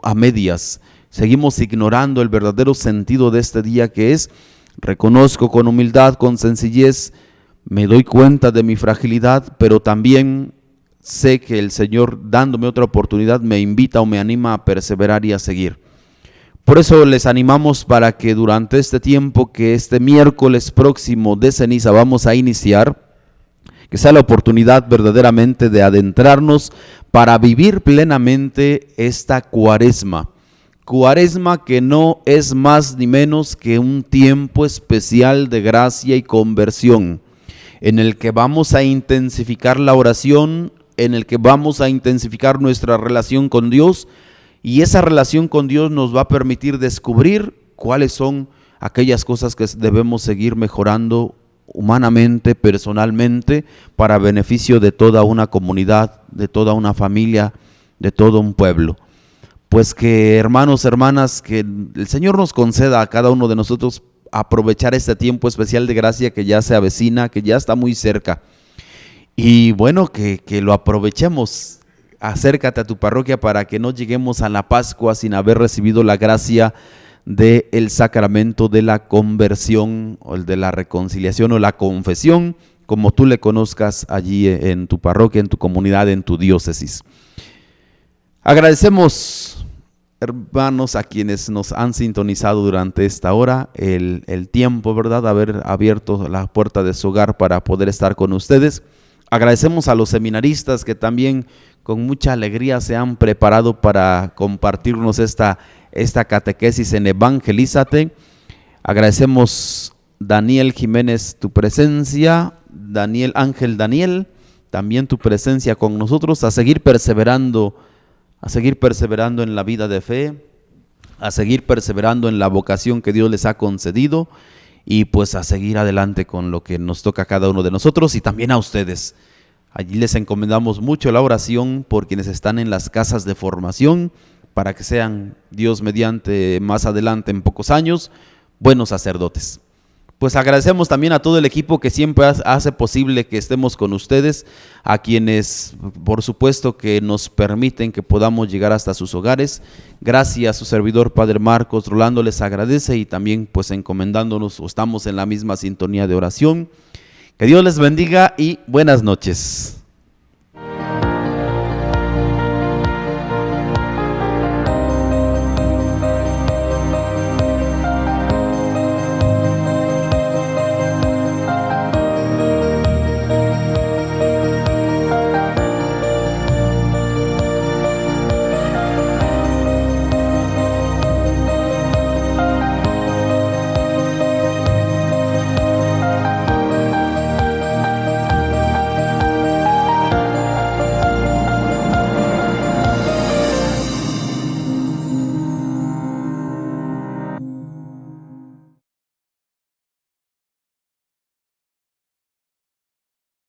a medias, seguimos ignorando el verdadero sentido de este día, que es: reconozco con humildad, con sencillez, me doy cuenta de mi fragilidad, pero también sé que el Señor, dándome otra oportunidad, me invita o me anima a perseverar y a seguir. Por eso les animamos para que durante este tiempo, que este miércoles próximo de ceniza vamos a iniciar, que sea la oportunidad verdaderamente de adentrarnos para vivir plenamente esta cuaresma. Cuaresma que no es más ni menos que un tiempo especial de gracia y conversión, en el que vamos a intensificar la oración, en el que vamos a intensificar nuestra relación con Dios, y esa relación con Dios nos va a permitir descubrir cuáles son aquellas cosas que debemos seguir mejorando humanamente, personalmente, para beneficio de toda una comunidad, de toda una familia, de todo un pueblo. Pues que, hermanos, hermanas, que el Señor nos conceda a cada uno de nosotros aprovechar este tiempo especial de gracia que ya se avecina, que ya está muy cerca. Y bueno, que lo aprovechemos. Acércate a tu parroquia para que no lleguemos a la Pascua sin haber recibido la gracia del sacramento de la conversión, o el de la reconciliación, o la confesión, como tú le conozcas allí en tu parroquia, en tu comunidad, en tu diócesis. Agradecemos, hermanos, a quienes nos han sintonizado durante esta hora, el tiempo, ¿verdad?, haber abierto la puerta de su hogar para poder estar con ustedes. Agradecemos a los seminaristas que también con mucha alegría se han preparado para compartirnos esta catequesis en Evangelízate. Agradecemos, Daniel Jiménez, tu presencia, Ángel Daniel, también tu presencia con nosotros, a seguir perseverando en la vida de fe, a seguir perseverando en la vocación que Dios les ha concedido, y pues a seguir adelante con lo que nos toca a cada uno de nosotros y también a ustedes. Allí les encomendamos mucho la oración por quienes están en las casas de formación, para que sean, Dios mediante, más adelante, en pocos años, buenos sacerdotes. Pues agradecemos también a todo el equipo que siempre hace posible que estemos con ustedes, a quienes por supuesto que nos permiten que podamos llegar hasta sus hogares. Gracias, su servidor Padre Marcos Rolando les agradece, y también pues encomendándonos, estamos en la misma sintonía de oración. Que Dios les bendiga y buenas noches.